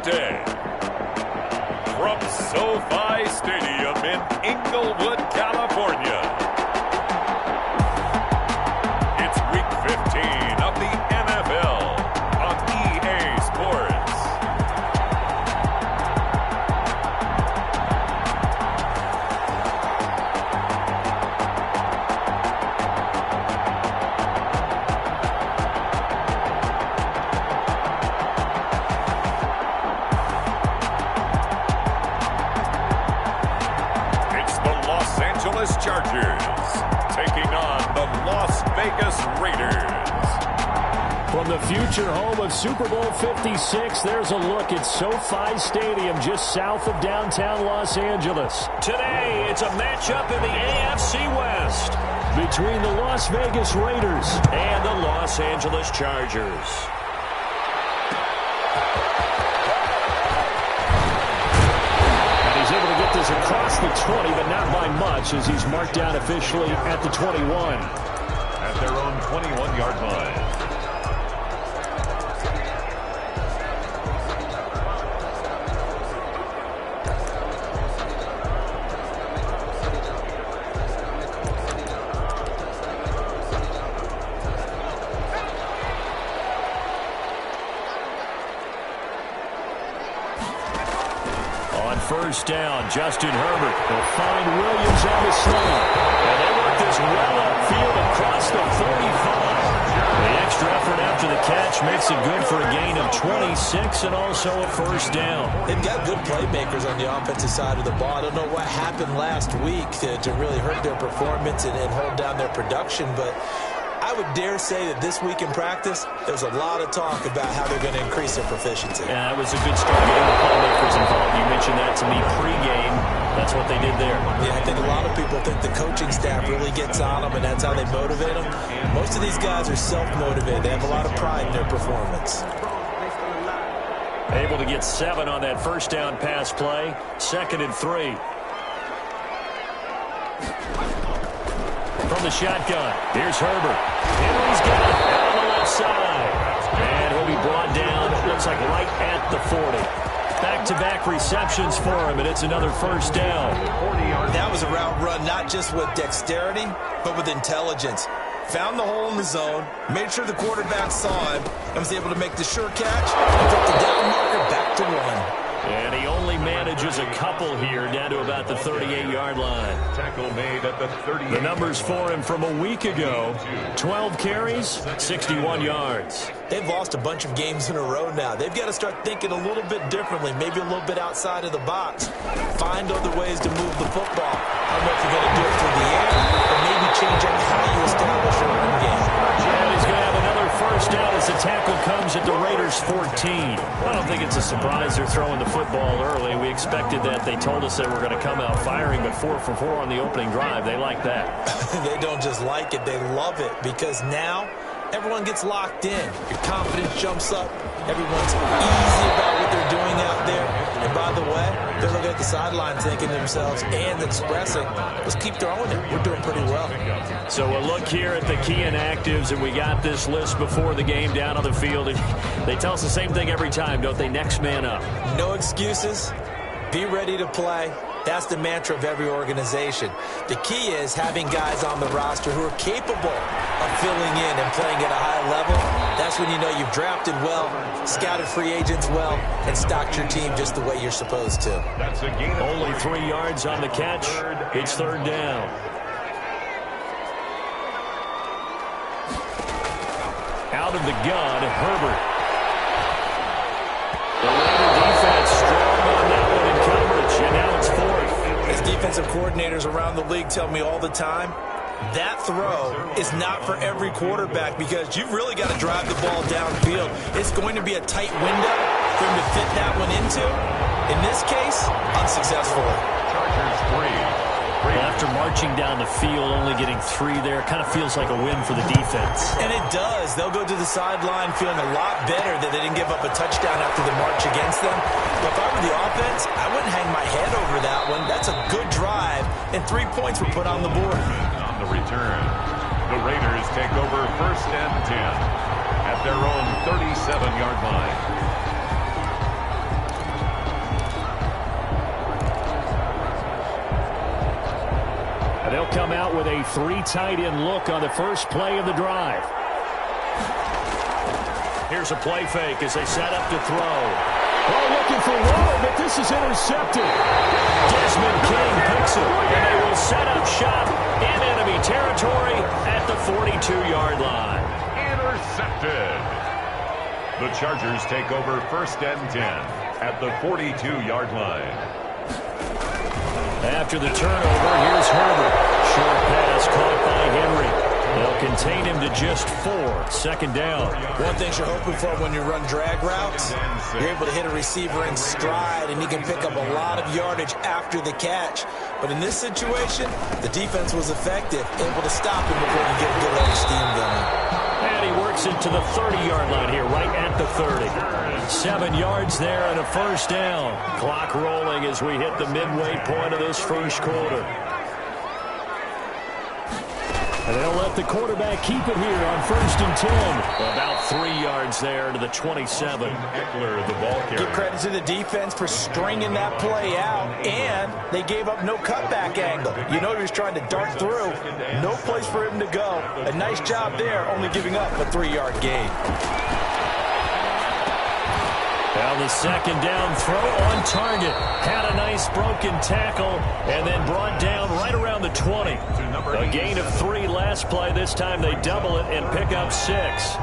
day. From SoFi Stadium in Inglewood, California, it's Week 15 of the NFL on EA Sports. Chargers taking on the Las Vegas Raiders. From the future home of Super Bowl 56, there's a look at SoFi Stadium just south of downtown Los Angeles. Today, it's a matchup in the AFC West between the Las Vegas Raiders and the Los Angeles Chargers. Across the 20, but not by much, as he's marked down officially at the 21. At their own 21-yard line. First down, Justin Herbert will find Williams on the slant. And they work this well upfield across the 45. The extra effort after the catch makes it good for a gain of 26 and also a first down. They've got good playmakers on the offensive side of the ball. I don't know what happened last week to really hurt their performance and hold down their production, but I would dare say that this week in practice, there's a lot of talk about how they're going to increase their proficiency. Yeah, that was a good start getting the playmakers involved. You mentioned that to me pregame. That's what they did there. Yeah, I think a lot of people think the coaching staff really gets on them, and that's how they motivate them. Most of these guys are self-motivated. They have a lot of pride in their performance. Able to get 7 on that first down pass play. 2nd and 3. From the shotgun, here's Herbert. Henry's got it out on the left side. And he'll be brought down, it looks like right at the 40. Back-to-back receptions for him, and it's another first down. That was a route run, not just with dexterity, but with intelligence. Found the hole in the zone, made sure the quarterback saw him, and was able to make the sure catch, and put the down marker back to 1. And he only manages a couple here down to about the 38-yard line. Tackle made at the 38. The numbers for him from a week ago, 12 carries, 61 yards. They've lost a bunch of games in a row now. They've got to start thinking a little bit differently, maybe a little bit outside of the box. Find other ways to move the football. I don't know if you're going to do it through the air, or maybe change up how you establish a run game. And he's going to have another first down as the tackle comes at the Raiders' 14. I don't think it's a surprise they're throwing the football early. We expected that. They told us they were going to come out firing, but 4 for 4 on the opening drive. They like that. They don't just like it, they love it, because now everyone gets locked in. Your confidence jumps up. Everyone's easy about what they're doing out there. And by the way, they're looking at the sideline thinking to themselves and expressing, let's keep throwing it. We're doing pretty well. So we'll look here at the key inactives, and we got this list before the game down on the field. They tell us the same thing every time, don't they? Next man up. No excuses. Be ready to play. That's the mantra of every organization. The key is having guys on the roster who are capable of filling in and playing at a high level. That's when you know you've drafted well, scouted free agents well, and stocked your team just the way you're supposed to. That's a gain of only 3 yards on the catch. It's 3rd down. Out of the gun, Herbert. The Raider defense strong on that one in coverage, and now it's 4th. As defensive coordinators around the league tell me all the time, that throw is not for every quarterback because you've really got to drive the ball downfield. It's going to be a tight window for him to fit that one into. In this case, unsuccessfully. Chargers 3. After marching down the field, only getting 3 there, kind of feels like a win for the defense. And it does. They'll go to the sideline feeling a lot better that they didn't give up a touchdown after the march against them. But if I were the offense, I wouldn't hang my head over that one. That's a good drive, and 3 points were put on the board. On the return, the Raiders take over 1st and 10 at their own 37-yard line. come out with a 3 tight end look on the first play of the drive. Here's a play fake as they set up to throw. Oh, looking for Waddle, but this is intercepted. Desmond King picks it, and they will set up shop in enemy territory at the 42-yard line. Intercepted. The Chargers take over 1st and 10 at the 42-yard line. After the turnover, here's Herbert. Short pass caught by Henry. They'll contain him to just 4. 2nd down. One thing you're hoping for when you run drag routes, you're able to hit a receiver in stride, and he can pick up a lot of yardage after the catch. But in this situation, the defense was effective, able to stop him before he get a good level steam going. And he works it to the 30-yard line here, right at the 30. 7 yards there and a 1st down. Clock rolling as we hit the midway point of this first quarter. And they'll let the quarterback keep it here on 1st and 10. About 3 yards there to the 27. Eckler, the ball carrier. Give credit to the defense for stringing that play out, and they gave up no cutback angle. You know he was trying to dart through. No place for him to go. A nice job there, only giving up a 3-yard gain. Now the 2nd down throw on target. Had a nice broken tackle and then brought down right around the 20. A gain of 3 last play. This time they double it and pick up 6.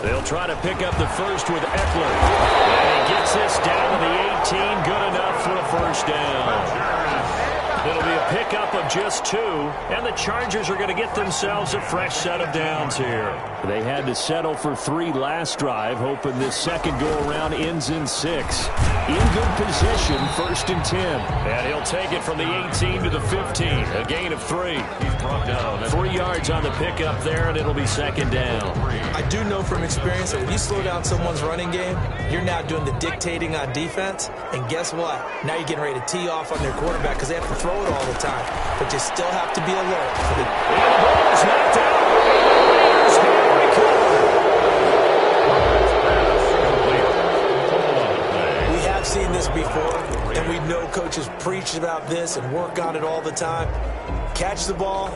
They'll try to pick up the first with Eckler. And he gets this down to the 18. Good enough for a 1st down. It'll be a pickup of just 2, and the Chargers are going to get themselves a fresh set of downs here. They had to settle for 3 last drive, hoping this second go-around ends in 6. In good position, 1st and 10. And he'll take it from the 18 to the 15, a gain of 3. He's brought down 3 yards on the pickup there, and it'll be 2nd down. I do know from experience that when you slow down someone's running game, you're now doing the dictating on defense, and guess what? Now you're getting ready to tee off on their quarterback because they have to throw it all the time, but you still have to be alert. And the ball is knocked out. Raiders can't recover. We have seen this before, and we know coaches preach about this and work on it all the time. Catch the ball.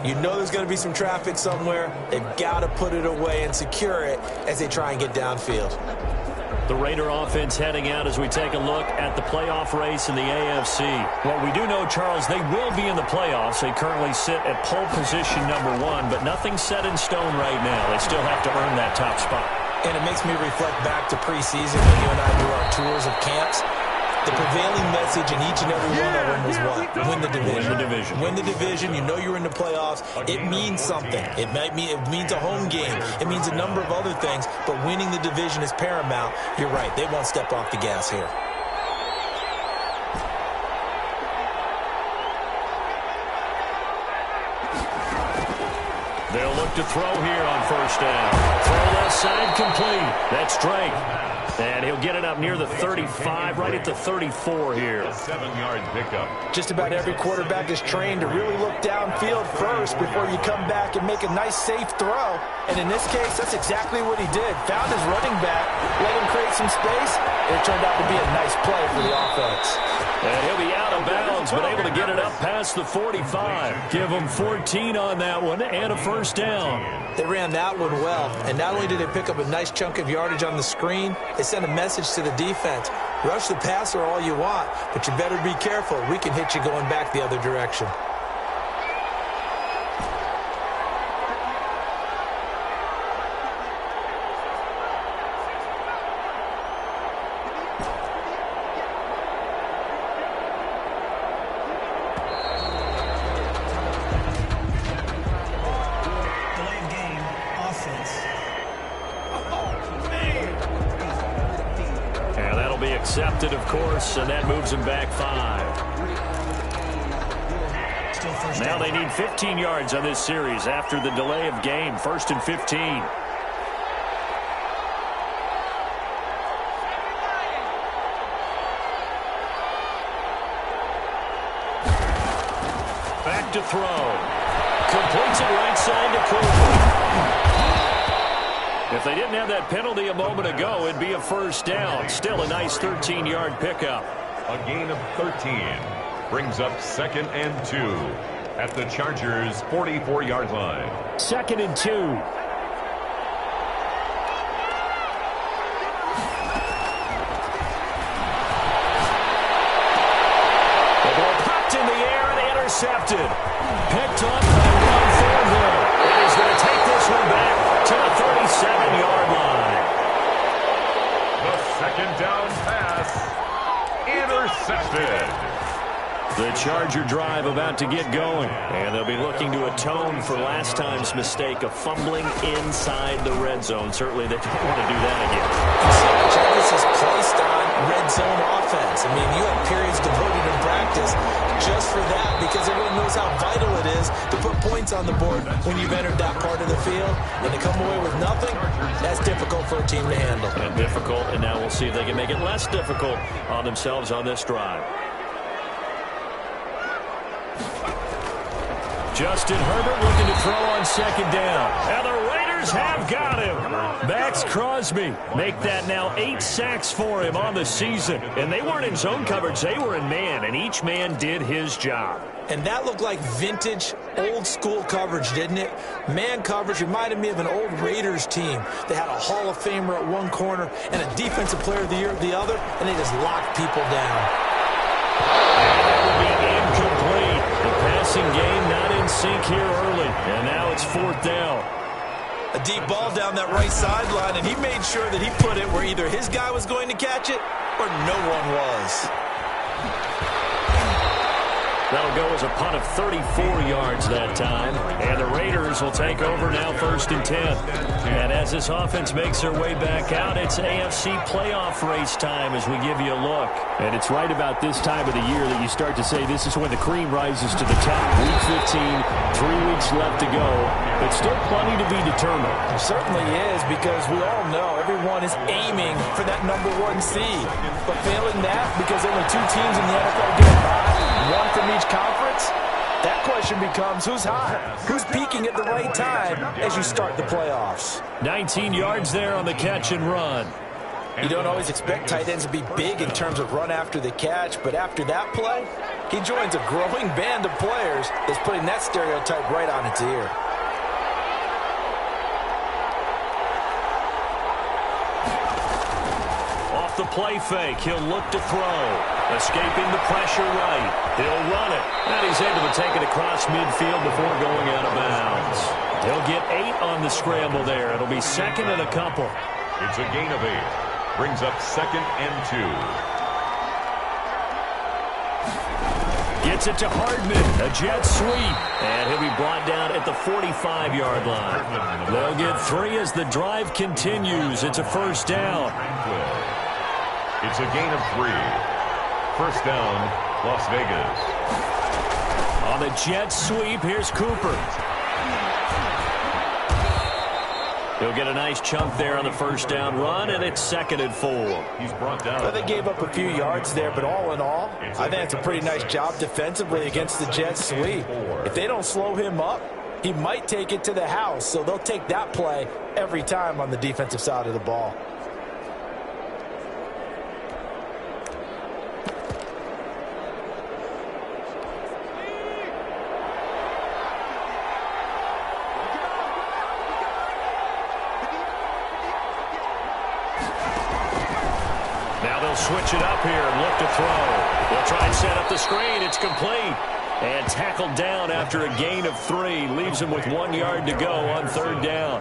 You know there's going to be some traffic somewhere. They've got to put it away and secure it as they try and get downfield. The Raider offense heading out as we take a look at the playoff race in the AFC. Well, we do know, Charles, they will be in the playoffs. They currently sit at pole position number 1, but nothing's set in stone right now. They still have to earn that top spot. And it makes me reflect back to preseason when you and I do our tours of camps. The prevailing message in each and every one of them was what? Win the division. Win the division. Win the division. You know you're in the playoffs. It means something. It means a home game. It means a number of other things, but winning the division is paramount. You're right. They won't step off the gas here. They'll look to throw here on 1st down. Throw left side complete. That's Drake. And he'll get it up near the 35, right at the 34 here. 7-yard pickup. Just about every quarterback is trained to really look downfield first before you come back and make a nice, safe throw. And in this case, that's exactly what he did. Found his running back, let him create some space, and it turned out to be a nice play for the offense. And he'll be out of bounds, but able to get it up past the 45. Give him 14 on that one and a 1st down. They ran that one well, and not only did they pick up a nice chunk of yardage on the screen, they sent a message to the defense. Rush the passer all you want, but you better be careful. We can hit you going back the other direction. Accepted, of course, and that moves him back 5. Now they need 15 yards on this series after the delay of game. 1st and 15. Back to throw. Completes it right side to Cooper. If they didn't have that penalty a moment ago, it'd be a first down. Still a nice 13-yard pickup. A gain of 13 brings up 2nd and 2 at the Chargers' 44-yard line. 2nd and 2. The ball popped in the air and intercepted. Picked up by Ron Thornhill. And he's going to take this one back to the 37-yard line. The 2nd down pass intercepted. The Charger drive about to get going, and they'll be looking to atone for last time's mistake of fumbling inside the red zone. Certainly they don't want to do that again. Chargers is placed on red zone offense. I mean, you have periods devoted in practice just for that because everyone knows how vital it is to put points on the board when you've entered that part of the field. And to come away with nothing, that's difficult for a team to handle. And difficult, and now we'll see if they can make it less difficult on themselves on this drive. Justin Herbert looking to throw on 2nd down. And the Raiders have got him. Max Crosby make that now 8 sacks for him on the season. And they weren't in zone coverage. They were in man, and each man did his job. And that looked like vintage, old-school coverage, didn't it? Man coverage reminded me of an old Raiders team. They had a Hall of Famer at one corner and a Defensive Player of the Year at the other, and they just locked people down. That will be incomplete. The passing game not in sync here early. And now it's 4th down. A deep ball down that right sideline, and he made sure that he put it where either his guy was going to catch it or no one was. That'll go as a punt of 34 yards that time. And the Raiders will take over now 1st and 10. And as this offense makes their way back out, it's AFC playoff race time as we give you a look. And it's right about this time of the year that you start to say this is when the cream rises to the top. Week 15, 3 weeks left to go, but still plenty to be determined. It certainly is, because we all know everyone is aiming for that number 1 seed. But failing that, because only 2 teams in the NFL get a bye, 1 from each conference, that question becomes who's hot, who's peaking at the right time as you start the playoffs. 19 yards there on the catch and run. You don't always expect tight ends to be big in terms of run after the catch, but after that play, he joins a growing band of players that's putting that stereotype right on its ear. Off the play fake, he'll look to throw. Escaping the pressure right. He'll run it. And he's able to take it across midfield before going out of bounds. He'll get 8 on the scramble there. It'll be 2nd and a couple. It's a gain of 8. Brings up 2nd and 2. Gets it to Hardman. A jet sweep. And he'll be brought down at the 45-yard line. They'll get 3 as the drive continues. It's a 1st down. It's a gain of 3. 1st down, Las Vegas. On the jet sweep, here's Cooper. He'll get a nice chunk there on the 1st down run, and it's 2nd and 4. He's brought down. Well, they gave up a few yards there, but all in all, I think it's a pretty nice job defensively against the jet sweep. If they don't slow him up, he might take it to the house, so they'll take that play every time on the defensive side of the ball. Switch it up here and look to throw. They'll try and set up the screen. It's complete. And tackled down after a gain of 3. Leaves him with 1 yard to go on 3rd down.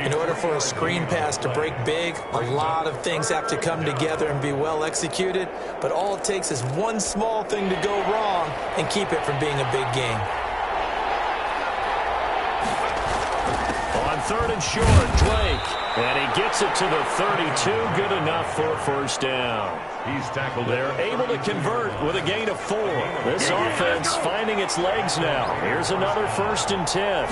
In order for a screen pass to break big, a lot of things have to come together and be well executed. But all it takes is one small thing to go wrong and keep it from being a big game. On 3rd and short, Drake. And he gets it to the 32. Good enough for a 1st down. He's tackled They're there. able to convert with a gain of 4. This offense finding its legs now. Here's another 1st and 10.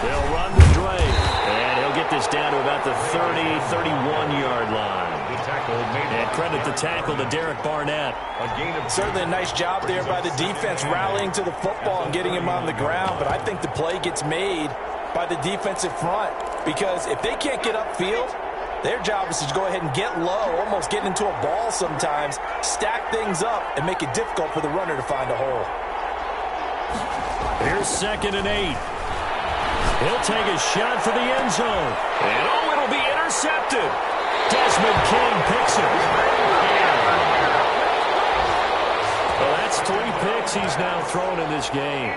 They'll run with Drake. And he'll get this down to about the 30, 31-yard line. The tackle made. And credit the tackle to Derek Barnett. A gain of Certainly a nice job there by the defense rallying to the football and getting him on the ground. But I think the play gets made by the defensive front. because if they can't get upfield, their job is to go ahead and get low, almost get into a ball sometimes, stack things up, and make it difficult for the runner to find a hole. Here's 2nd and 8. He'll take a shot for the end zone. And, it'll be intercepted. Desmond King picks it. Well, that's 3 picks he's now thrown in this game.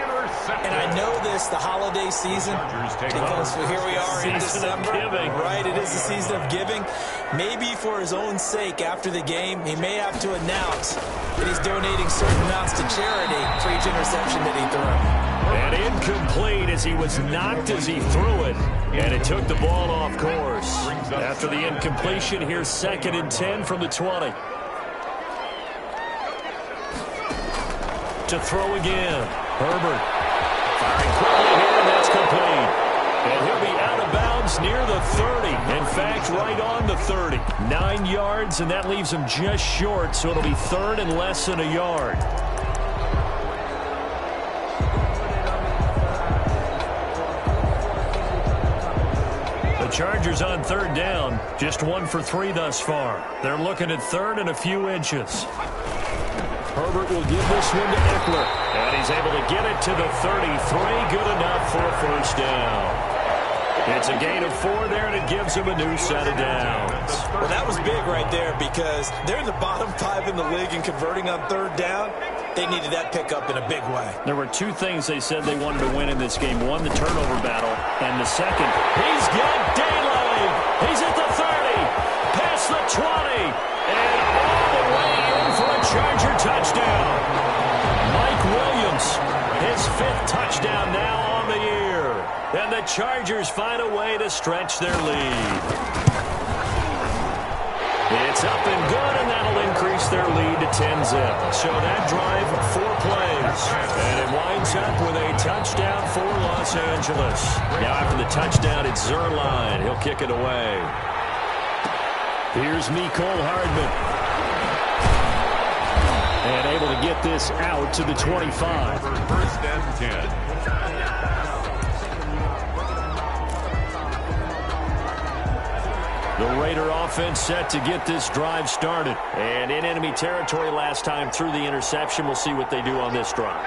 And I know this, the holiday season, because here we are in December. Right, it is the season of giving. Maybe for his own sake, after the game, he may have to announce that he's donating certain amounts to charity for each interception that he threw. And incomplete as he was knocked as he threw it. And it took the ball off course. After the incompletion, here's 2nd and 10 from the 20. To throw again. Herbert firing quickly here, and that's complete. And he'll be out of bounds near the 30. In fact, right on the 30. 9 yards, and that leaves him just short, so it'll be 3rd and less than a yard. The Chargers on 3rd down, just 1 for 3 thus far. They're looking at 3rd and a few inches. Herbert will give this one to Eckler. And he's able to get it to the 33. Good enough for a 1st down. It's a gain of 4 there, and it gives him a new set of downs. Well, that was big right there because they're in the bottom 5 in the league and converting on 3rd down. They needed that pickup in a big way. There were 2 things they said they wanted to win in this game. 1, the turnover battle, and the second, he's got daylight. He's at the 30, past the 20, and all the way in for a Charger touchdown. Mike Williams, his 5th touchdown now on the year. And the Chargers find a way to stretch their lead. It's up and good, and that'll increase their lead to 10-zip. So that drive, 4 plays. And it winds up with a touchdown for Los Angeles. Now after the touchdown, it's Zuerlein. He'll kick it away. Here's Mecole Hardman. And able to get this out to the 25. 1st and 10. The Raider offense set to get this drive started. And in enemy territory last time through the interception. We'll see what they do on this drive.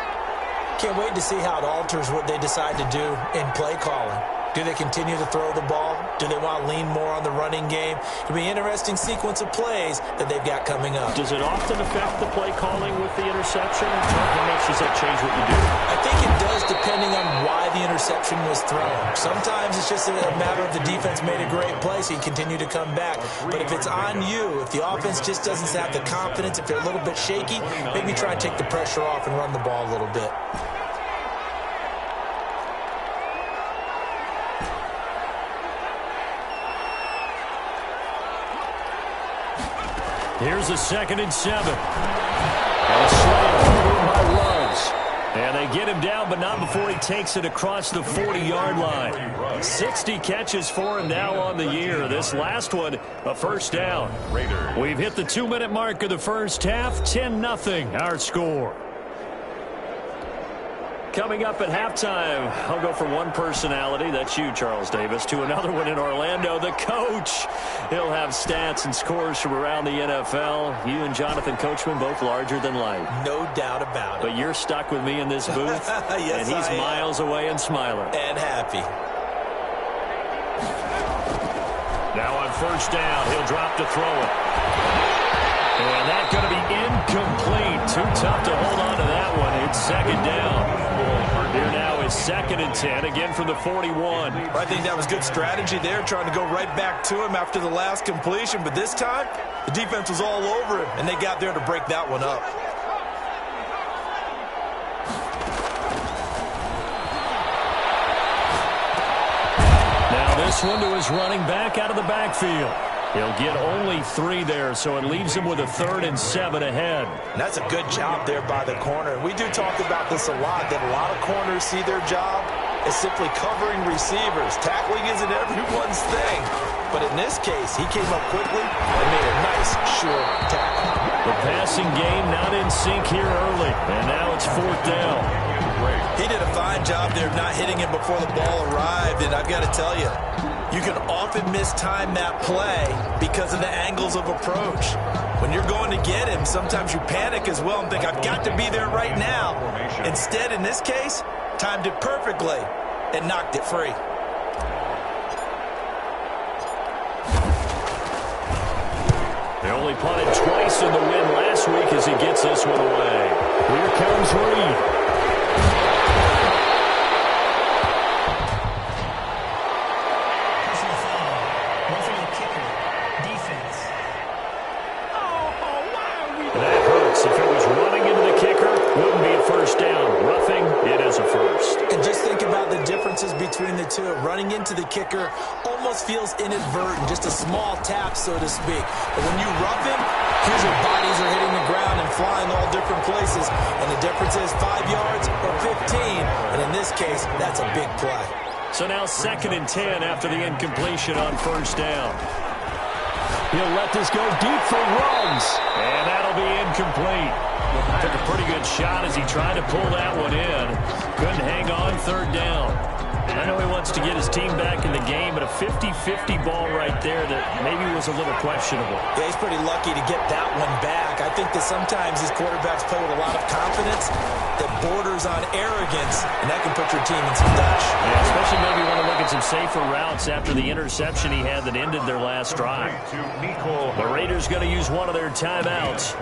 Can't wait to see how it alters what they decide to do in play calling. Do they continue to throw the ball? Do they want to lean more on the running game? It'll be an interesting sequence of plays that they've got coming up. Does it often affect the play calling with the interception? How much does that change what you do? I think it does depending on why the interception was thrown. Sometimes it's just a matter of the defense made a great play, so you continue to come back. But if it's on you, if the offense just doesn't have the confidence, if they're a little bit shaky, maybe try and take the pressure off and run the ball a little bit. Here's a 2nd and 7. And a slant through by Ruggs. And they get him down, but not before he takes it across the 40-yard line. 60 catches for him now on the year. This last one, a 1st down. We've hit the 2-minute mark of the 1st half. 10-0 our score. Coming up at halftime, I'll go from one personality, that's you, Charles Davis, to another one in Orlando, the coach. He'll have stats and scores from around the NFL. You and Jonathan Coachman, both larger than life. No doubt about it. But you're stuck with me in this booth, yes, and he's miles away and smiling. And happy. Now on 1st down, he'll drop to throw it. And that's going to be incomplete. Too tough to hold on to that one. It's 2nd down. Here now is 2nd and 10, again from the 41. I think that was good strategy there, trying to go right back to him after the last completion. But this time, the defense was all over him, and they got there to break that one up. Now this one to his running back out of the backfield. He'll get only 3 there, so it leaves him with a 3rd and 7 ahead. And that's a good job there by the corner. We do talk about this a lot, that a lot of corners see their job as simply covering receivers. Tackling isn't everyone's thing. But in this case, he came up quickly and made a nice, sure tackle. The passing game not in sync here early, and now it's 4th down. He did a fine job there of not hitting him before the ball arrived, and I've got to tell you, You can often mistime that play because of the angles of approach. When you're going to get him, sometimes you panic as well and think, I've got to be there right now. Instead, in this case, timed it perfectly and knocked it free. They only punted twice in the win last week as he gets this one away. Here comes Reed. If it was running into the kicker, wouldn't be a first down. Roughing, it is a first. And just think about the differences between the two. Running into the kicker almost feels inadvertent, just a small tap, so to speak. But when you rough him, here's your bodies are hitting the ground and flying all different places. And the difference is 5 yards or 15. And in this case, that's a big play. So now 2nd and 10 after the incompletion on first down. He'll let this go deep for runs. And that'll be incomplete. Took a pretty good shot as he tried to pull that one in. Couldn't hang on 3rd down. I know he wants to get his team back in the game, but a 50-50 ball right there that maybe was a little questionable. Yeah, he's pretty lucky to get that one back. I think that sometimes these quarterbacks play with a lot of confidence that borders on arrogance, and that can put your team in some dash. Yeah, especially maybe want to look at some safer routes after the interception he had that ended their last drive. The Raiders going to use one of their timeouts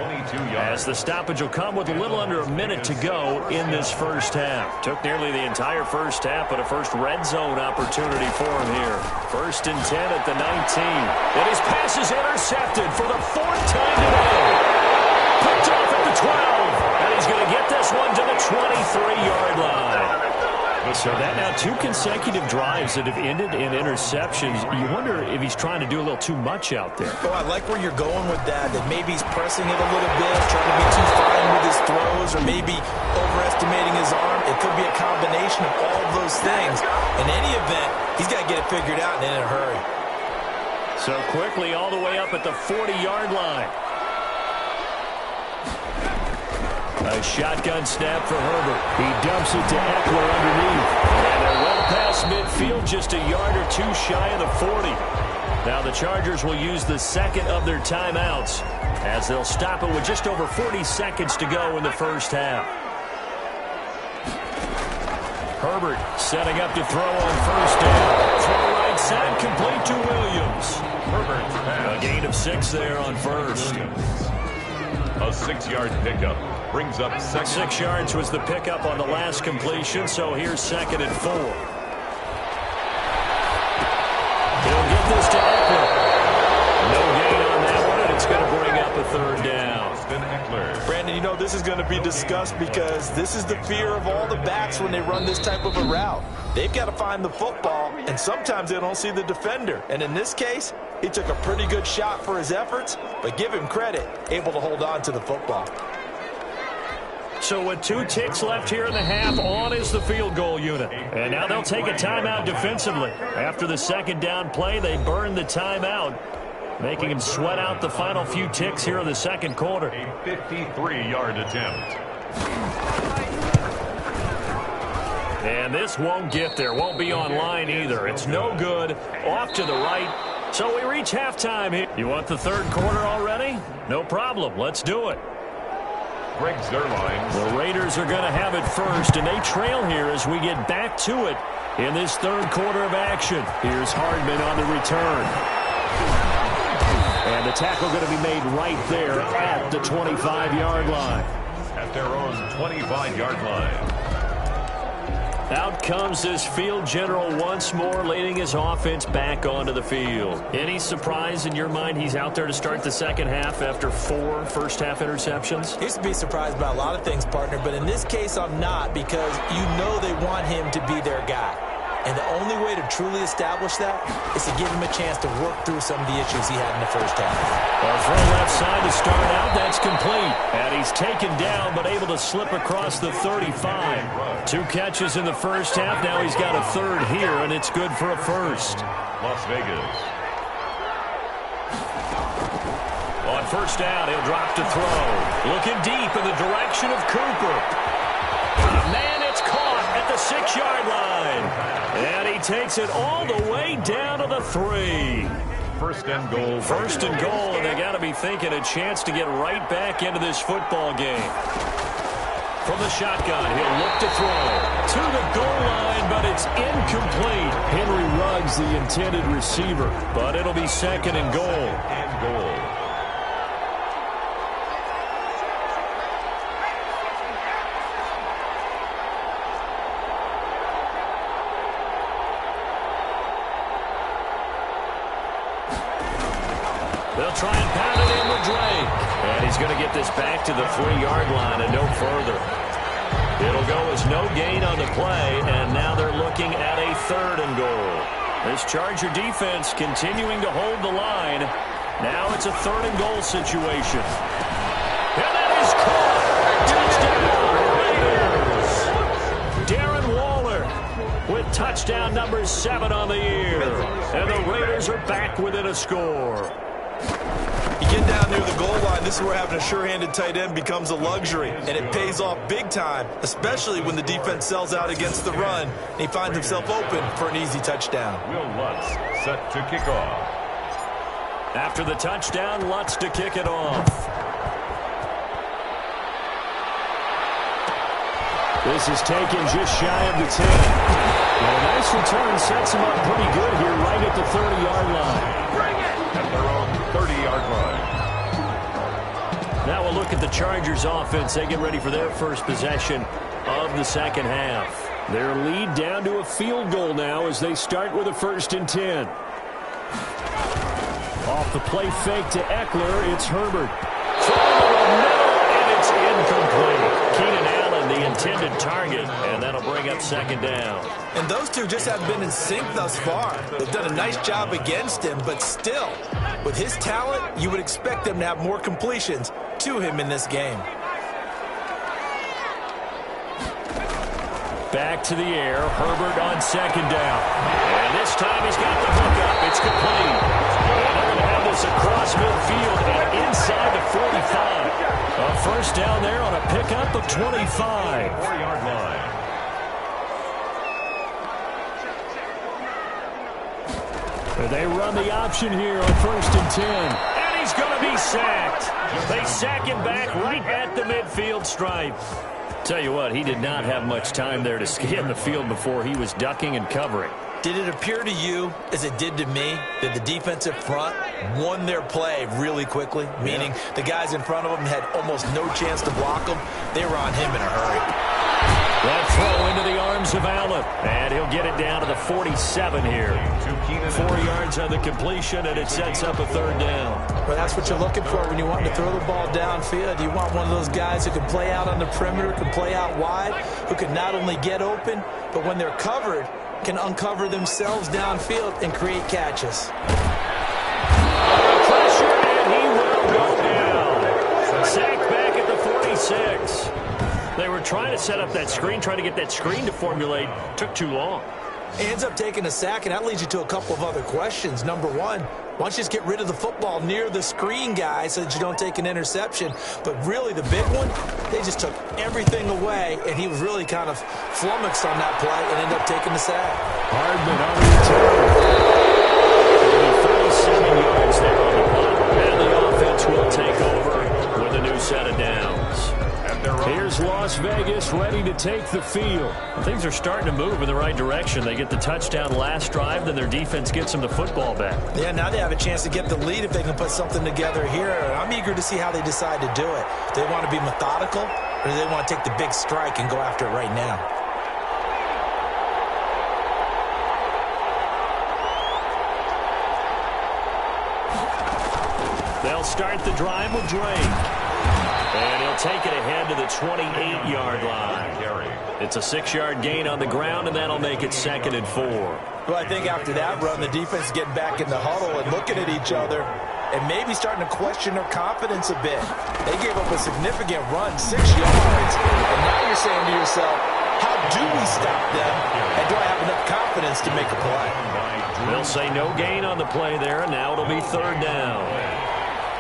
as the stoppage will come with a little under a minute to go in this first half. Took nearly the entire first half, but a first red zone opportunity for him here. 1st and 10 at the 19. And his pass is intercepted for the 4th time today. Picked off at the 12. And he's going to get this one to the 23-yard line. So that now 2 consecutive drives that have ended in interceptions. You wonder if he's trying to do a little too much out there. Oh, I like where you're going with that maybe he's pressing it a little bit, trying to be too fine with his throws, or maybe overestimating his arm. It could be a combination of all of those things. In any event, he's got to get it figured out and in a hurry. So quickly all the way up at the 40-yard line. A shotgun snap for Herbert. He dumps it to Eckler underneath. And they're well past midfield, just a yard or 2 shy of the 40. Now the Chargers will use the 2nd of their timeouts as they'll stop it with just over 40 seconds to go in the first half. Herbert setting up to throw on first down. Throw right side, complete to Williams. Herbert, a gain of 6 there on first. A 6-yard pickup. Brings up 6 yards was the pickup on the last completion, so here's 2nd and 4. He'll get this to Eckler. No gain on that one, and it's going to bring up a 3rd down. Brandon, you know this is going to be discussed because this is the fear of all the backs when they run this type of a route. They've got to find the football, and sometimes they don't see the defender. And in this case, he took a pretty good shot for his efforts, but give him credit, able to hold on to the football. So with 2 ticks left here in the half, on is the field goal unit. And now they'll take a timeout defensively. After the 2nd down play, they burn the timeout, making him sweat out the final few ticks here in the 2nd quarter. A 53-yard attempt. And this won't get there. Won't be online either. It's no good. Off to the right. So we reach halftime here. You want the 3rd quarter already? No problem. Let's do it. Greg Zuerlein. The Raiders are going to have it first, and they trail here as we get back to it in this 3rd quarter of action. Here's Hardman on the return. And the tackle going to be made right there at the 25-yard line. At their own 25-yard line. Out comes this field general once more, leading his offense back onto the field. Any surprise in your mind he's out there to start the 2nd half after 4 first-half interceptions? He used to be surprised by a lot of things, partner, but in this case I'm not, because you know they want him to be their guy. And the only way to truly establish that is to give him a chance to work through some of the issues he had in the first half. Well, throw left side to start out. That's complete. And he's taken down, but able to slip across the 35. 2 catches in the first half. Now he's got a 3rd here, and it's good for a first. Las Vegas. On first down, he'll drop to throw. Looking deep in the direction of Cooper. Man, it's caught at the 6-yard line. And he takes it all the way down to the 3. First and goal. First and goal, and they got to be thinking a chance to get right back into this football game. From the shotgun, he'll look to throw to the goal line, but it's incomplete. Henry Ruggs, the intended receiver. But it'll be second and goal. And goal. They'll try and pound it in with Drake. And he's going to get this back to the 3-yard line and no further. It'll go as no gain on the play, and now they're looking at a 3rd and goal. This Charger defense continuing to hold the line. Now it's a 3rd and goal situation. And that is caught. Touchdown, Raiders. Darren Waller with touchdown number 7 on the year. And the Raiders are back within a score. You get down near the goal line, this is where having a sure-handed tight end becomes a luxury, and it pays off big time, especially when the defense sells out against the run, and he finds himself open for an easy touchdown. Will Lutz set to kick off. After the touchdown, Lutz to kick it off. This is taken just shy of the 10. And a nice return sets him up pretty good here right at the 30-yard line. At their own 30-yard line. Now we'll look at the Chargers offense. They get ready for their first possession of the second half. Their lead down to a field goal now as they start with a 1st and 10. Off the play fake to Eckler, it's Herbert. And it's incomplete. Keenan Allen, the intended target, and that'll bring up 2nd down. And those two just haven't been in sync thus far. They've done a nice job against him, but still, with his talent, you would expect them to have more completions to him in this game. Back to the air, Herbert on 2nd down. And this time he's got the hook up. It's complete. And they're going to have this across midfield and inside the 45. A 1st down there on a pickup of 25. 4-yard line. They run the option here on 1st and 10. And he's going to be sacked. They sack him back right at the midfield stripe. Tell you what, he did not have much time there to scan the field before he was ducking and covering. Did it appear to you, as it did to me, that the defensive front won their play really quickly? Meaning the guys in front of them had almost no chance to block them. They were on him in a hurry. That throw into the arms of Allen. And he'll get it down to the 47 here. 4 yards on the completion, and it sets up a 3rd down. Well, that's what you're looking for when you want to throw the ball downfield. You want one of those guys who can play out on the perimeter, can play out wide, who can not only get open, but when they're covered, can uncover themselves downfield and create catches. Pressure, and he will go down. Sacked back at the 46. They were trying to set up that screen, trying to get that screen to formulate. Took too long. He ends up taking a sack, and that leads you to a couple of other questions. Number one, why don't you just get rid of the football near the screen guy so that you don't take an interception? But really, the big one, they just took everything away, and he was really kind of flummoxed on that play and ended up taking the sack. Hardman on the return. 37 yards there on the punt. And the offense will take over with a new set of downs. Here's Las Vegas ready to take the field. Things are starting to move in the right direction. They get the touchdown last drive, then their defense gets them the football back. Yeah, now they have a chance to get the lead if they can put something together here. I'm eager to see how they decide to do it. Do they want to be methodical, or do they want to take the big strike and go after it right now? They'll start the drive with Drake. And he'll take it ahead to the 28-yard line. It's a 6-yard gain on the ground, and that'll make it 2nd and 4. Well, I think after that run, the defense getting back in the huddle and looking at each other and maybe starting to question their confidence a bit. They gave up a significant run, 6 yards, and now you're saying to yourself, how do we stop them, and do I have enough confidence to make a play? They'll say no gain on the play there, and now it'll be 3rd down.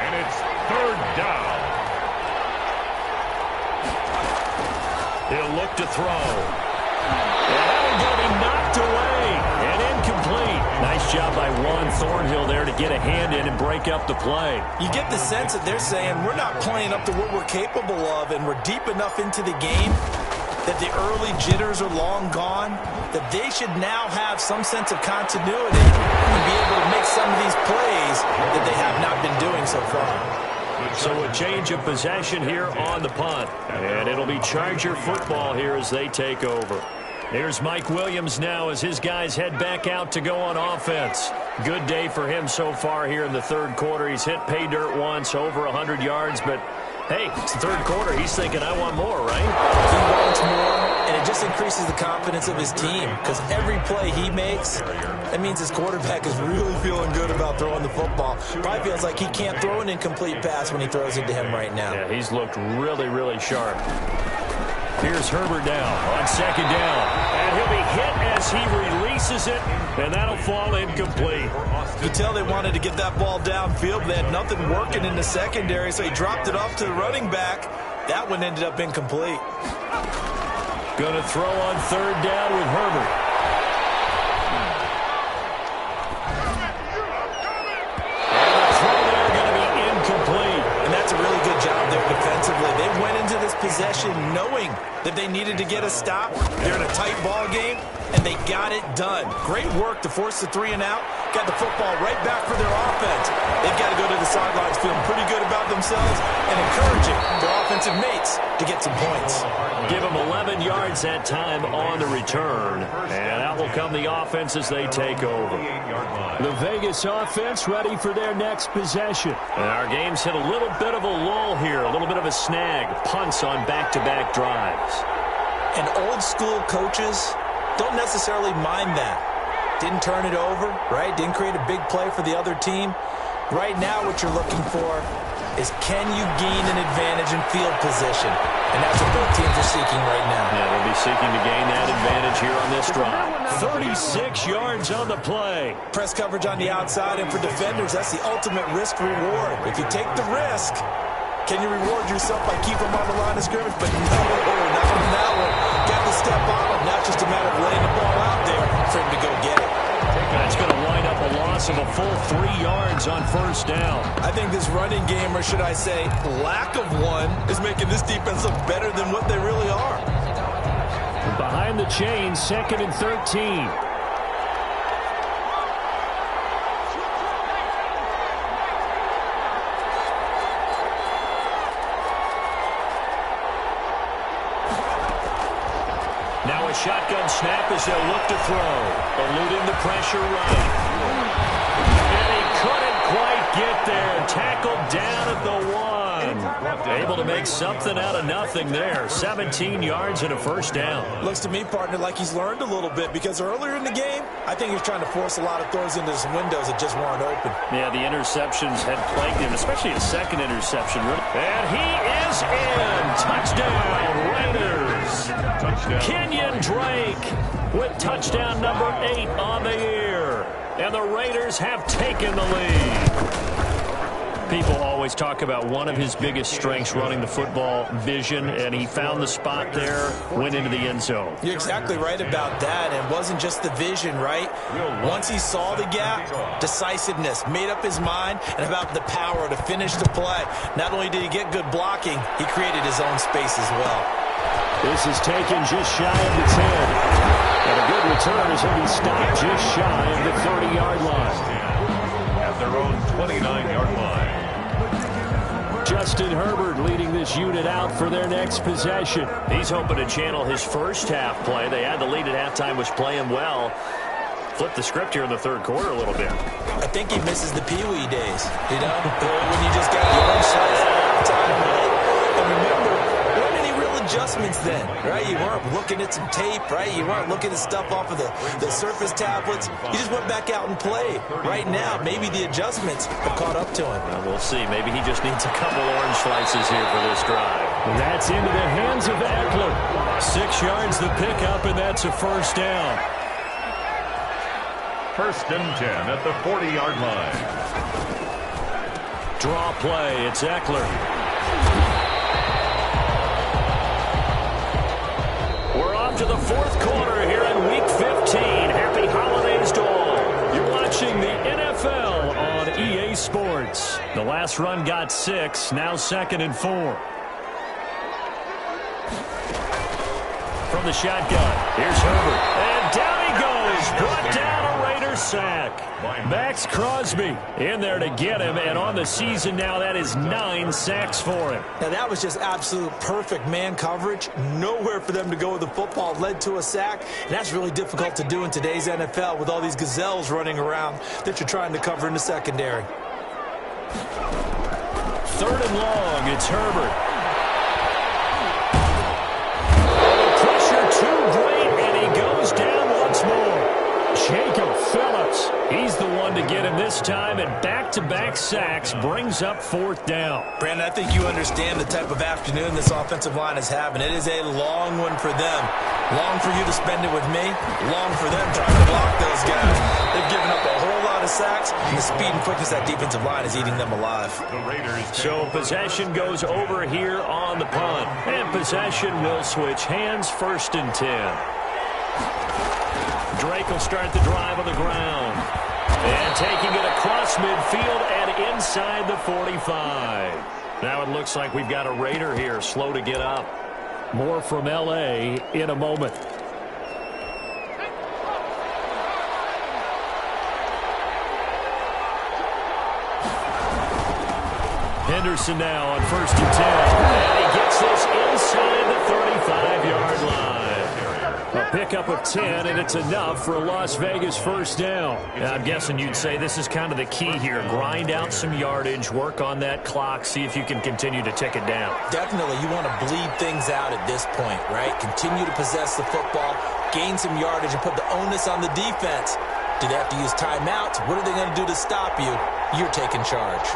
And it's 3rd down. He'll look to throw. And that one's going to be knocked away and incomplete. Nice job by Juan Thornhill there to get a hand in and break up the play. You get the sense that they're saying we're not playing up to what we're capable of, and we're deep enough into the game that the early jitters are long gone, that they should now have some sense of continuity and be able to make some of these plays that they have not been doing so far. So a change of possession here on the punt. And it'll be Charger football here as they take over. Here's Mike Williams now as his guys head back out to go on offense. Good day for him so far here in the third quarter. He's hit pay dirt once, over 100 yards, but hey, it's the third quarter. He's thinking, I want more, right? He wants more, and it just increases the confidence of his team because every play he makes, that means his quarterback is really feeling good about throwing the football. Probably feels like he can't throw an incomplete pass when he throws it to him right now. Yeah, he's looked really, really sharp. Here's Herbert now on second down. And he'll be hit as he releases it, and that'll fall incomplete. You could tell they wanted to get that ball downfield. They had nothing working in the secondary, so he dropped it off to the running back. That one ended up incomplete. Going to throw on third down with Herbert. And the throw there going to be incomplete. And that's a really good job there defensively. They went into this possession knowing that they needed to get a stop. They're in a tight ball game, and they got it done. Great work to force the 3 and out. Got the football right back for their offense. They've got to go to the sidelines feeling pretty good about themselves and encouraging their offensive mates to get some points. Give them 11 yards that time on the return. And out will come the offense as they take over. The Vegas offense ready for their next possession. And our game's hit a little bit of a lull here, a little bit of a snag. Punts on back-to-back drives. And old school coaches don't necessarily mind that. Didn't turn it over, right? Didn't create a big play for the other team. Right now what you're looking for is can you gain an advantage in field position? And that's what both teams are seeking right now. Yeah, they'll be seeking to gain that advantage here on this drive. 36 yards on the play. Press coverage on the outside, and for defenders, that's the ultimate risk-reward. If you take the risk, can you reward yourself by keeping them on the line of scrimmage? But no, not on that one. Got to step on them. Now it's just a matter of laying the ball out there for him to go get it. That's going to wind up a loss of a full 3 yards on first down. I think this running game, or should I say lack of one, is making this defense look better than what they really are. Behind the chains, 2nd and 13. Now a shotgun snap as they'll look to throw. Eluding the pressure right. And he couldn't quite get there. Tackled down at the 1. Able to make something out of nothing there. 17 yards and a first down. Looks to me, partner, like he's learned a little bit because earlier in the game, I think he was trying to force a lot of throws into some windows that just weren't open. Yeah, the interceptions had plagued him, especially his second interception. And he is in. Touchdown, Raiders. Kenyon Drake with touchdown number 8 on the year. And the Raiders have taken the lead. People always talk about one of his biggest strengths, running the football, vision, and he found the spot there, went into the end zone. You're exactly right about that. And it wasn't just the vision, right? Once he saw the gap, decisiveness, made up his mind, and about the power to finish the play. Not only did he get good blocking, he created his own space as well. This is taken just shy of the 10. And a good return as he'll be stopped just shy of the 30-yard line. At their own 29-yard line. Justin Herbert leading this unit out for their next possession. He's hoping to channel his first half play. They had the lead at halftime, was playing well. Flip the script here in the third quarter a little bit. I think he misses the Pee Wee days, you know, when you just got the orange slice at halftime. And remember, there weren't any real adjustments then, right? You weren't looking at some tape, right? You weren't looking at stuff off of the Surface tablets. You just went back out and played. Right now, maybe the adjustments have caught up to him. Well, we'll see. Maybe he just needs a couple orange slices here for this drive. And that's into the hands of Eckler. 6 yards the pickup, and that's a first down. 1st and 10 at the 40-yard line. Draw play. It's Eckler. We're off to the fourth quarter here in Week 15. Happy holidays to all. You're watching the NFL on EA Sports. The last run got 6, now 2nd and 4. From the shotgun, here's Herbert. And down he goes. Brought down a Raiders sack. Max Crosby in there to get him. And on the season now, that is 9 sacks for him. Now, that was just absolute perfect man coverage. Nowhere for them to go with the football. Led to a sack. And that's really difficult to do in today's NFL with all these gazelles running around that you're trying to cover in the secondary. 3rd and long. It's Herbert. Too great, and he goes down once more. Jacob Phillips, he's the one to get him this time, and back-to-back sacks brings up 4th down. Brandon, I think you understand the type of afternoon this offensive line is having. It is a long one for them. Long for you to spend it with me. Long for them trying to block those guys. They've given up a whole lot of sacks, and the speed and quickness of that defensive line is eating them alive. So possession goes over here on the punt, and possession will switch hands. 1st and 10. Drake will start the drive on the ground. And taking it across midfield and inside the 45. Now it looks like we've got a Raider here, slow to get up. More from L.A. in a moment. Henderson now on 1st and 10. And he gets this inside the 35-yard line. A pickup of 10, and it's enough for a Las Vegas 1st down. I'm guessing you'd say this is kind of the key here. Grind out some yardage, work on that clock, see if you can continue to tick it down. Definitely, you want to bleed things out at this point, right? Continue to possess the football, gain some yardage, and put the onus on the defense. Do they have to use timeouts? What are they going to do to stop you? You're taking charge.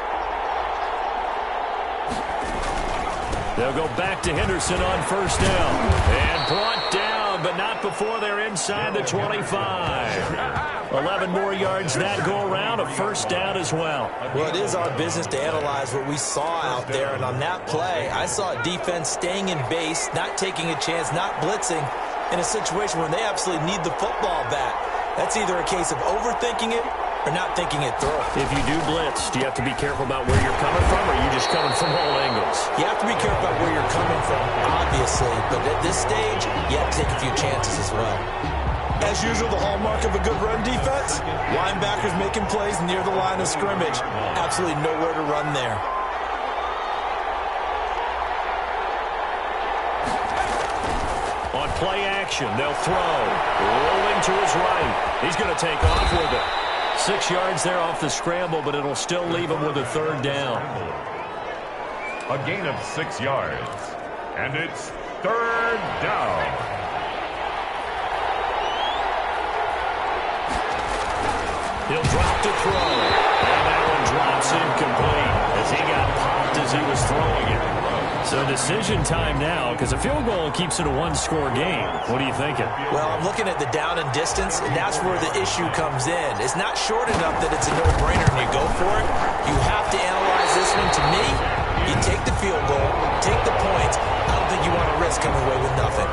They'll go back to Henderson on 1st down. And brought down, but not before they're inside the 25. 11 more yards that go around, a 1st down as well. Well, it is our business to analyze what we saw out there. And on that play, I saw a defense staying in base, not taking a chance, not blitzing in a situation where they absolutely need the football back. That's either a case of overthinking it or not thinking it through. If you do blitz, do you have to be careful about where you're coming from, or are you just coming from all angles? You have to be careful about where you're coming from, obviously. But at this stage, you have to take a few chances as well. As usual, the hallmark of a good run defense, linebackers making plays near the line of scrimmage. Absolutely nowhere to run there. On play action, they'll throw. Rolling to his right. He's going to take off with it. 6 yards there off the scramble, but it'll still leave him with a 3rd down. A gain of 6 yards. And it's 3rd down. He'll drop to throw. And that one drops incomplete as he got popped as he was throwing it. So decision time now, because a field goal keeps it a 1-score game. What are you thinking? Well, I'm looking at the down and distance, and that's where the issue comes in. It's not short enough that it's a no-brainer and you go for it. You have to analyze this one. To me, you take the field goal, take the points. I don't think you want to risk coming away with nothing.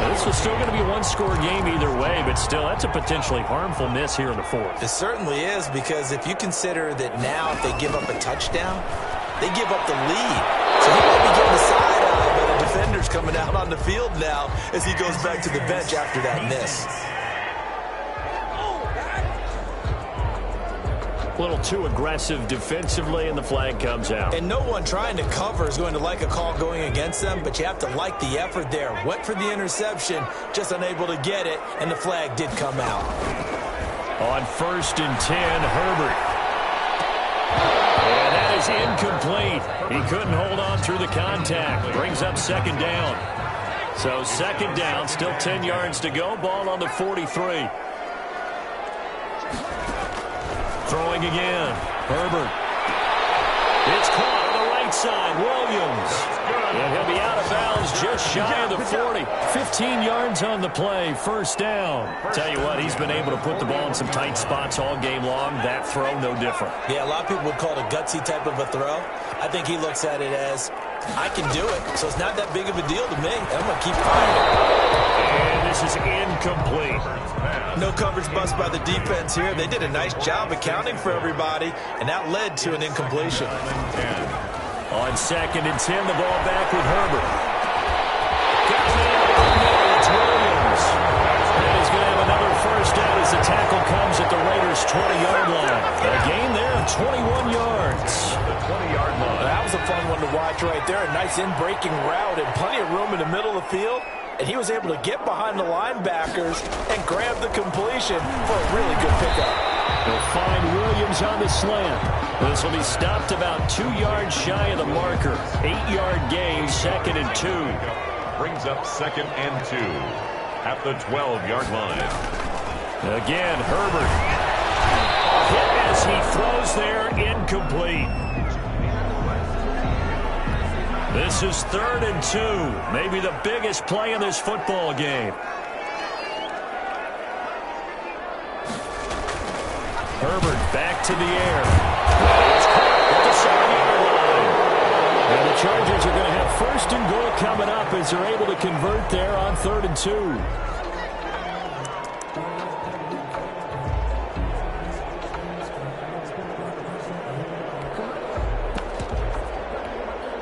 Now, this was still going to be a 1-score game either way, but still, that's a potentially harmful miss here in the 4th. It certainly is, because if you consider that now if they give up a touchdown, they give up the lead. So he might be getting a side eye, but the defender's coming out on the field now as he goes back to the bench after that miss. A little too aggressive defensively, and the flag comes out. And no one trying to cover is going to like a call going against them, but you have to like the effort there. Went for the interception, just unable to get it, and the flag did come out. On 1st and 10, Herbert. And that is incomplete. He couldn't hold on through the contact. Brings up 2nd down. So 2nd down, still 10 yards to go. Ball on the 43. Throwing again. Herbert. It's caught on the right side. Williams. And he'll be out of bounds just shy of the 40. 15 yards on the play. 1st down. Tell you what, he's been able to put the ball in some tight spots all game long. That throw, no different. Yeah, a lot of people would call it a gutsy type of a throw. I think he looks at it as, I can do it, so it's not that big of a deal to me. I'm going to keep firing. This is incomplete. No coverage bust by the defense here. They did a nice job accounting for everybody, and that led to an incompletion. On 2nd and 10, the ball back with Herbert. Got it in over the middle. It's Williams. And he's going to have another first down as the tackle comes at the Raiders' 20-yard line. A gain there of 21 yards. The 20-yard line. That was a fun one to watch right there. A nice in-breaking route and plenty of room in the middle of the field. And he was able to get behind the linebackers and grab the completion for a really good pickup. They'll find Williams on the slant. This will be stopped about 2 yards shy of the marker. 8-yard gain, 2nd and 2. Brings up 2nd and 2 at the 12-yard line. Again, Herbert. Hit as he throws there, incomplete. This is 3rd and 2. Maybe the biggest play in this football game. Herbert back to the air. It's caught at the 7-yard line. And the Chargers are going to have 1st and goal coming up as they're able to convert there on 3rd and 2.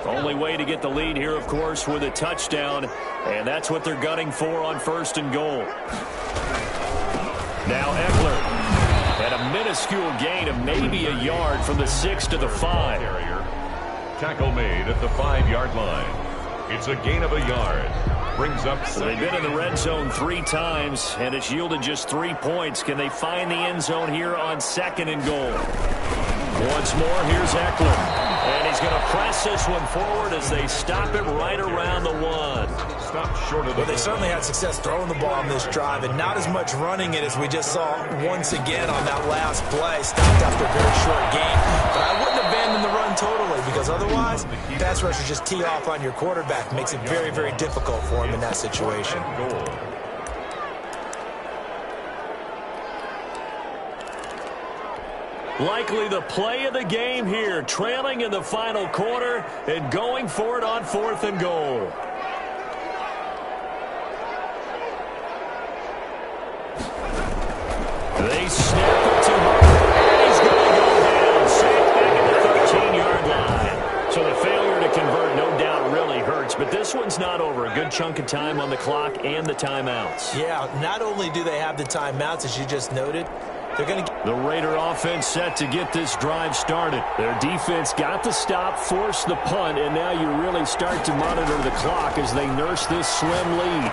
Only way to get the lead here, of course, with a touchdown, and that's what they're gunning for on 1st and goal. Now Eckler at a minuscule gain of maybe a yard from the 6 to the 5. Tackle made at the 5-yard line. It's a gain of a yard. Brings up. So they've been in the red zone 3 times, and it's yielded just 3 points. Can they find the end zone here on 2nd and goal? Once more, here's Eckler. And he's going to press this one forward as they stop it right around the 1. Stop short of the. Well, they certainly had success throwing the ball on this drive, and not as much running it as we just saw once again on that last play. Stopped after a very short gain. But I wouldn't abandon the run totally, because otherwise, pass rushers just tee off on your quarterback. Makes it very, very difficult for him in that situation. Goal. Likely the play of the game here, trailing in the final quarter and going for it on 4th and goal. They snap it to Herbert, and he's going to go down. Sacked back at the 13-yard line. So the failure to convert, no doubt, really hurts. But this one's not over. A good chunk of time on the clock and the timeouts. Yeah, not only do they have the timeouts, as you just noted, they're going to. The Raider offense set to get this drive started. Their defense got the stop, forced the punt, and now you really start to monitor the clock as they nurse this slim lead.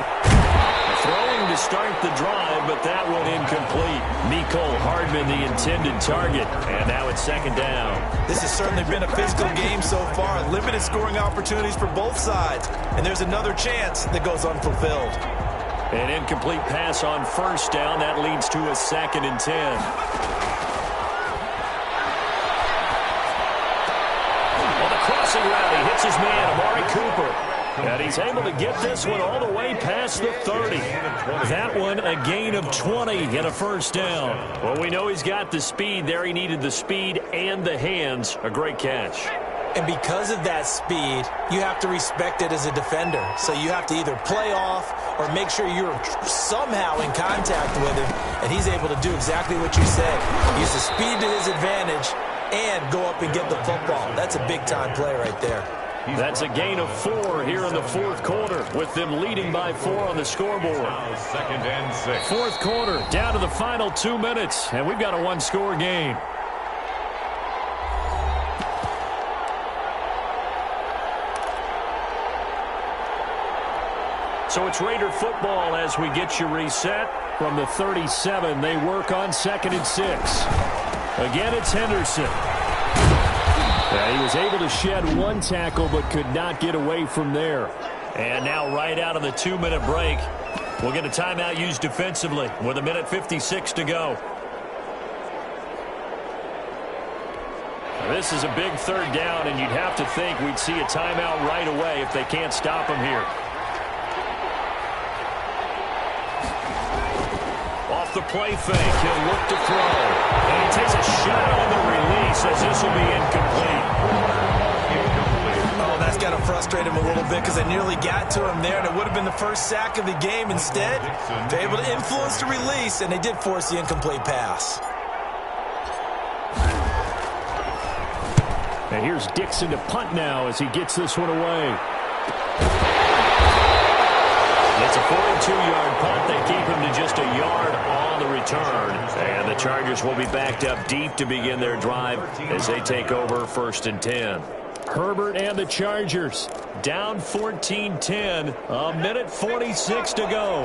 Throwing to start the drive, but that one incomplete. Mecole Hardman, the intended target, and now it's 2nd down. This has certainly been a physical game so far. Limited scoring opportunities for both sides, and there's another chance that goes unfulfilled. An incomplete pass on 1st down. That leads to a 2nd and 10. On the crossing route, he hits his man, Amari Cooper. And he's able to get this one all the way past the 30. That one a gain of 20 and a 1st down. Well, we know he's got the speed there. He needed the speed and the hands. A great catch. And because of that speed, you have to respect it as a defender. So you have to either play off or make sure you're somehow in contact with him. And he's able to do exactly what you said. Use the speed to his advantage and go up and get the football. That's a big-time play right there. That's a gain of 4 here in the 4th quarter, with them leading by 4 on the scoreboard. 2nd and 6. 4th quarter, down to the final 2 minutes, and we've got a 1-score game. So it's Raider football as we get you reset. From the 37, they work on 2nd and 6. Again, it's Henderson. He was able to shed 1 tackle but could not get away from there. And now right out of the 2-minute break, we'll get a timeout used defensively with 1:56 to go. This is a big 3rd down, and you'd have to think we'd see a timeout right away if they can't stop him here. Off the play fake, he'll look to throw. And he takes a shot on the release as this will be incomplete. Oh, that's got kind of frustrated him a little bit because they nearly got to him there, and it would have been the first sack of the game. Instead, they're able to influence the release, and they did force the incomplete pass. And here's Dixon to punt now as he gets this one away. It's a 42-yard punt. They keep him to just a yard on the return. And the Chargers will be backed up deep to begin their drive as they take over 1st and 10. Herbert and the Chargers down 14-10. A minute 46 to go.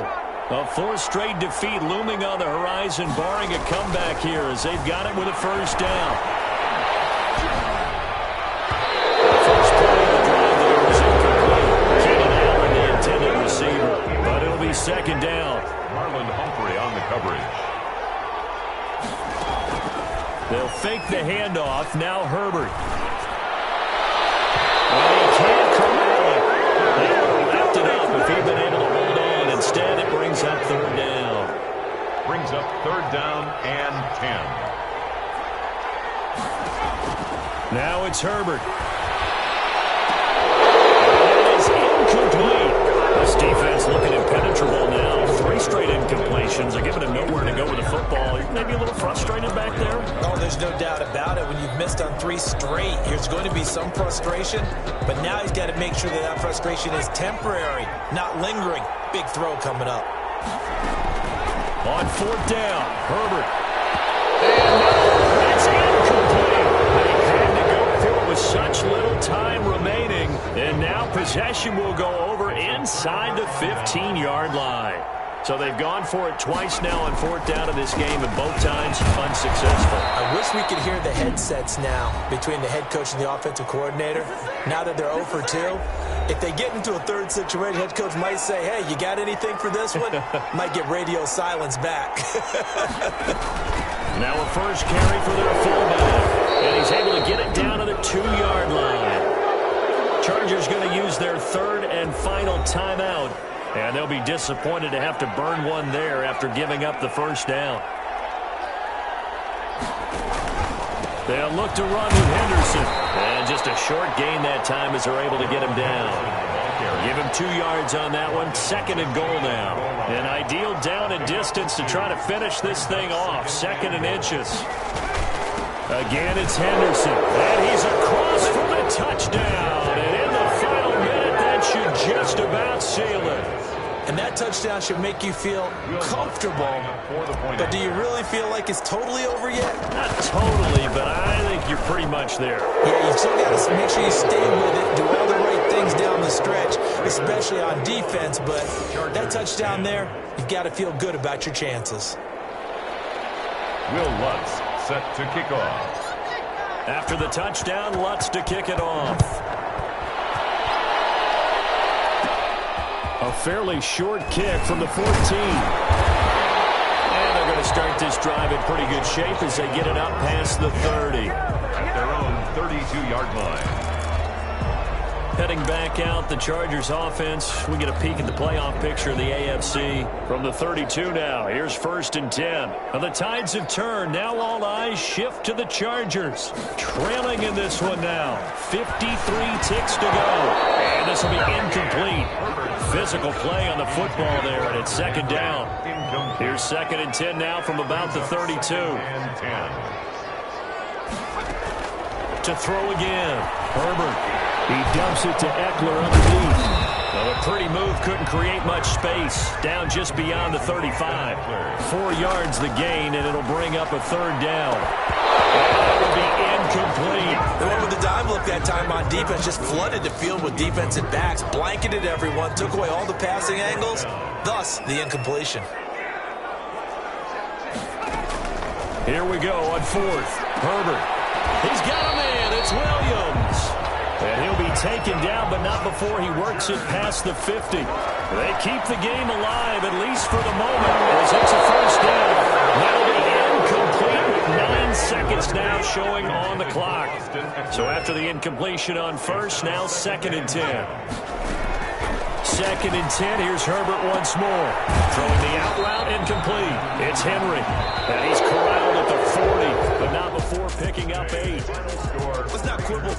A 4th straight defeat looming on the horizon, barring a comeback here as they've got it with a first down. First play of the drive there was incomplete. Keenan Allen, the intended receiver. But it'll be 2nd down. Marlon Humphrey on the coverage. They'll fake the handoff. Now Herbert. Well, he can't corral it. They would have wrapped it up if he'd been able to hold on. Instead, it brings up 3rd down. Brings up 3rd down and 10. Now it's Herbert. It is incomplete. This defense looking impenetrable now. 3 straight incompletions. They're giving him nowhere to go with the football. Maybe a little frustrated back there. Oh, there's no doubt about it. When you've missed on 3 straight, there's going to be some frustration. But now he's got to make sure that frustration is temporary, not lingering. Big throw coming up. On 4th down, Herbert. And it's incomplete. They had to go through it with such little time remaining. And now possession will go over inside the 15-yard line. So they've gone for it twice now on 4th down in this game, and both times unsuccessful. I wish we could hear the headsets now between the head coach and the offensive coordinator. Now that they're 0 for 2, if they get into a 3rd situation, head coach might say, hey, you got anything for this one? Might get radio silence back. Now a first carry for their fullback, and he's able to get it down to the 2-yard line. Chargers going to use their 3rd and final timeout. And they'll be disappointed to have to burn one there after giving up the first down. They'll look to run with Henderson. And just a short gain that time as they're able to get him down. Give him 2 yards on that one. 2nd and goal now. An ideal down and distance to try to finish this thing off. 2nd and inches. Again, it's Henderson. And he's across for the touchdown. And in the final minute, that should just about seal it. And that touchdown should make you feel comfortable. But do you really feel like it's totally over yet? Not totally, but I think you're pretty much there. Yeah, you still got to make sure you stay with it, do all the right things down the stretch, especially on defense. But that touchdown there, you've got to feel good about your chances. Will Lutz set to kick off. After the touchdown, Lutz to kick it off. A fairly short kick from the 14. And they're going to start this drive in pretty good shape as they get it up past the 30. At their own 32-yard line. Heading back out, the Chargers offense. We get a peek at the playoff picture of the AFC from the 32 now. Here's 1st and 10. Now the tides have turned. Now all eyes shift to the Chargers. Trailing in this one now. 53 ticks to go. And this will be incomplete. Physical play on the football there, and it's 2nd down. Here's 2nd and 10 now from about the 32. To throw again. Herbert. He dumps it to Eckler underneath. Well, a pretty move couldn't create much space. Down just beyond the 35. 4 yards the gain, and it'll bring up a 3rd down. That will be incomplete. The one with the dive look that time on defense just flooded the field with defensive backs, blanketed everyone, took away all the passing angles, thus the incompletion. Here we go on 4th. Herbert. He's got a man. It's Williams. And he'll be taken down, but not before he works it past the 50. They keep the game alive, at least for the moment, as it's a first down. That'll be incomplete with 9 seconds now showing on the clock. So after the incompletion on first, now 2nd and 10. 2nd and 10. Here's Herbert once more. Throwing the out route, incomplete. It's Henry. And he's corralled at the 40, but not before picking up 8. Let's not quibble about